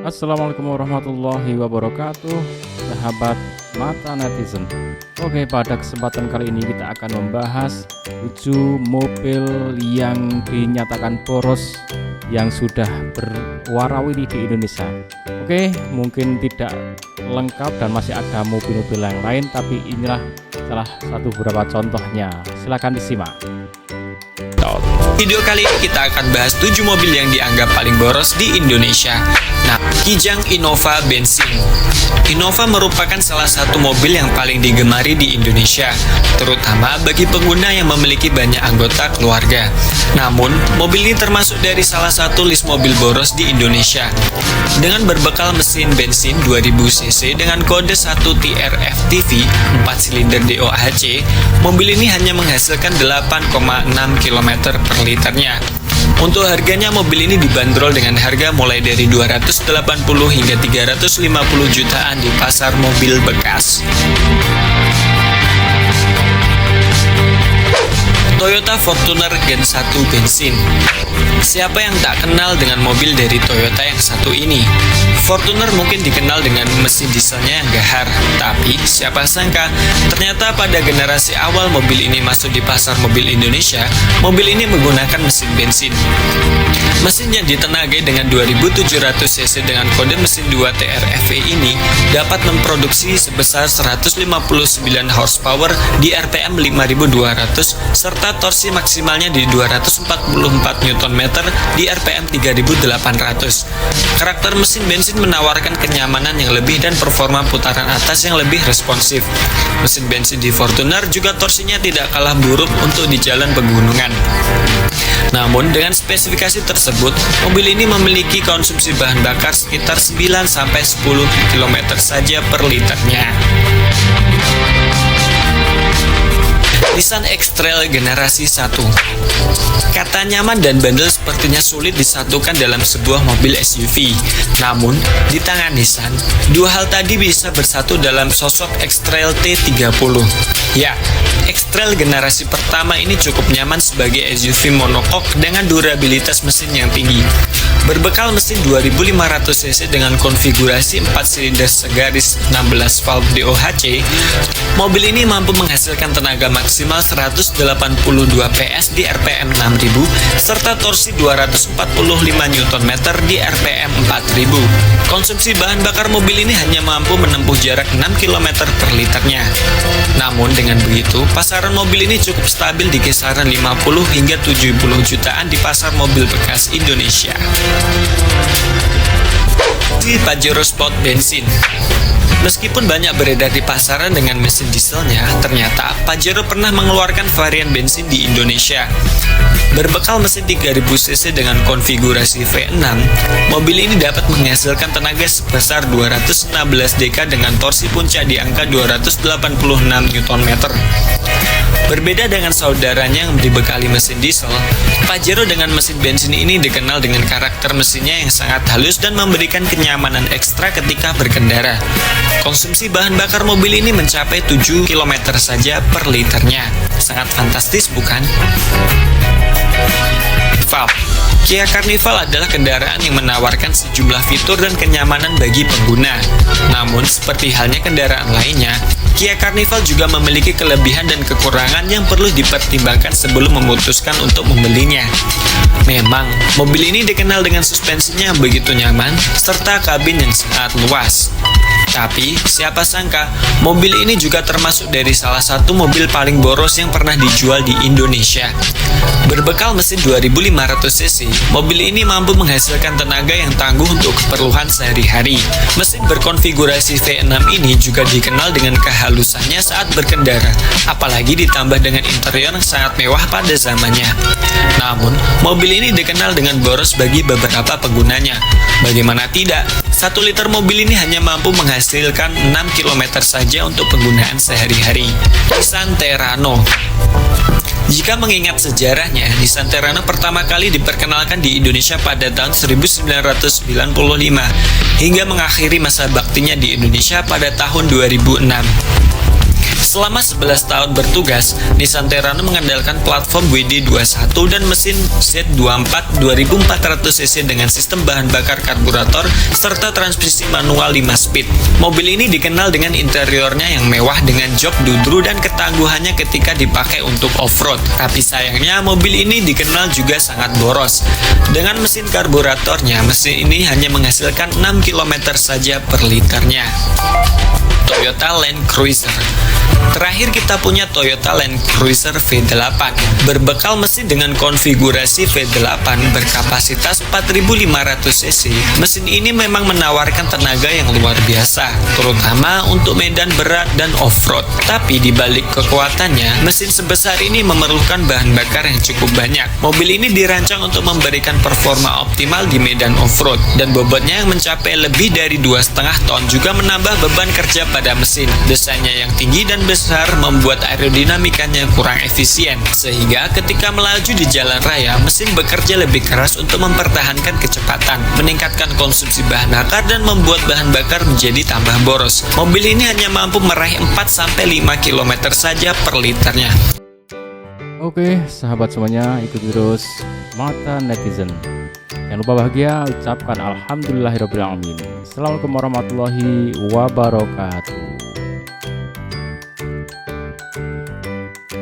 Assalamualaikum warahmatullahi wabarakatuh, sahabat mata netizen. Oke, pada kesempatan kali ini kita akan membahas 7 mobil yang dinyatakan boros yang sudah berwarawiri di Indonesia. Oke, mungkin tidak lengkap dan masih ada mobil-mobil yang lain, tapi inilah salah satu beberapa contohnya. Silakan disimak. Video kali ini kita akan bahas 7 mobil yang dianggap paling boros di Indonesia. Nah, Kijang Innova bensin. Innova merupakan salah satu mobil yang paling digemari di Indonesia, terutama bagi pengguna yang memiliki banyak anggota keluarga. Namun, mobil ini termasuk dari salah satu list mobil boros di Indonesia. Dengan berbekal mesin bensin 2000 cc dengan kode 1 TRF-TV 4 silinder DOHC, mobil ini hanya menghasilkan 8,6 km per liternya. Untuk harganya, mobil ini dibanderol dengan harga mulai dari 280 hingga 350 jutaan di pasar mobil bekas. Toyota Fortuner Gen 1 bensin. Siapa yang tak kenal dengan mobil dari Toyota yang satu ini? Fortuner mungkin dikenal dengan mesin dieselnya yang gahar, tapi siapa sangka ternyata pada generasi awal mobil ini masuk di pasar mobil Indonesia, mobil ini menggunakan mesin bensin. Mesin yang ditenagai dengan 2700 cc dengan kode mesin 2 TRF-E ini dapat memproduksi sebesar 159 horsepower di RPM 5200 serta torsi maksimalnya di 244 Nm di RPM 3800. Karakter mesin bensin menawarkan kenyamanan yang lebih dan performa putaran atas yang lebih responsif. Mesin bensin di Fortuner juga torsinya tidak kalah buruk untuk di jalan pegunungan. Namun dengan spesifikasi tersebut, mobil ini memiliki konsumsi bahan bakar sekitar 9-10 km saja per liternya. Nissan X-Trail generasi 1. Kata nyaman dan bandel sepertinya sulit disatukan dalam sebuah mobil SUV. Namun, di tangan Nissan, dua hal tadi bisa bersatu dalam sosok X-Trail T30. Ya, X-Trail generasi pertama ini cukup nyaman sebagai SUV monocoque dengan durabilitas mesin yang tinggi. Berbekal mesin 2500 cc dengan konfigurasi 4 silinder segaris 16 valve DOHC, mobil ini mampu menghasilkan tenaga maksimal 182 PS di RPM 6000 serta torsi 245 Nm di RPM 4000. Konsumsi bahan bakar mobil ini hanya mampu menempuh jarak 6 km per liternya. Namun dengan begitu, pasaran mobil ini cukup stabil di kisaran 50 hingga 70 jutaan di pasar mobil bekas Indonesia. Pajero Sport bensin. Meskipun banyak beredar di pasaran dengan mesin dieselnya, ternyata Pajero pernah mengeluarkan varian bensin di Indonesia. Berbekal mesin 3000 cc dengan konfigurasi V6, mobil ini dapat menghasilkan tenaga sebesar 216 dk dengan torsi puncak di angka 286 Nm. Berbeda dengan saudaranya yang dibekali mesin diesel, Pajero dengan mesin bensin ini dikenal dengan karakter mesinnya yang sangat halus dan memberikan kenyamanan ekstra ketika berkendara. Konsumsi bahan bakar mobil ini mencapai 7 km saja per liternya. Sangat fantastis, bukan? Kia Carnival adalah kendaraan yang menawarkan sejumlah fitur dan kenyamanan bagi pengguna. Namun, seperti halnya kendaraan lainnya, Kia Carnival juga memiliki kelebihan dan kekurangan yang perlu dipertimbangkan sebelum memutuskan untuk membelinya. Memang, mobil ini dikenal dengan suspensinya yang begitu nyaman, serta kabin yang sangat luas. Tapi, siapa sangka, mobil ini juga termasuk dari salah satu mobil paling boros yang pernah dijual di Indonesia. Berbekal mesin 2500 cc, mobil ini mampu menghasilkan tenaga yang tangguh untuk keperluan sehari-hari. Mesin berkonfigurasi V6 ini juga dikenal dengan kehalusannya saat berkendara, apalagi ditambah dengan interior yang sangat mewah pada zamannya. Namun, mobil ini dikenal dengan boros bagi beberapa penggunanya. Bagaimana tidak, 1 liter mobil ini hanya mampu menghasilkan 6 km saja untuk penggunaan sehari-hari. Nissan Terrano. Jika mengingat sejarahnya, Nissan Terrano pertama kali diperkenalkan di Indonesia pada tahun 1995 hingga mengakhiri masa baktinya di Indonesia pada tahun 2006. Selama 11 tahun bertugas, Nissan Terrano mengandalkan platform WD21 dan mesin Z24 2400 cc dengan sistem bahan bakar karburator serta transmisi manual 5 speed. Mobil ini dikenal dengan interiornya yang mewah dengan jok dudru dan ketangguhannya ketika dipakai untuk off-road. Tapi sayangnya mobil ini dikenal juga sangat boros. Dengan mesin karburatornya, mesin ini hanya menghasilkan 6 km saja per liternya. Toyota Land Cruiser. Terakhir kita punya Toyota Land Cruiser V8 berbekal mesin dengan konfigurasi V8 berkapasitas 4.500 cc. Mesin ini memang menawarkan tenaga yang luar biasa, terutama untuk medan berat dan off-road. Tapi di balik kekuatannya, mesin sebesar ini memerlukan bahan bakar yang cukup banyak. Mobil ini dirancang untuk memberikan performa optimal di medan off-road dan bobotnya yang mencapai lebih dari 2,5 ton juga menambah beban kerja pada mesin. Desainnya yang tinggi dan besar membuat aerodinamikanya kurang efisien, sehingga ketika melaju di jalan raya, mesin bekerja lebih keras untuk mempertahankan kecepatan, meningkatkan konsumsi bahan bakar dan membuat bahan bakar menjadi tambah boros. Mobil ini hanya mampu meraih 4-5 km saja per liternya. Oke, sahabat semuanya, ikuti terus Mata Netizen. Jangan lupa bahagia, ucapkan alhamdulillahirobbilalamin. Assalamualaikum warahmatullahi wabarakatuh.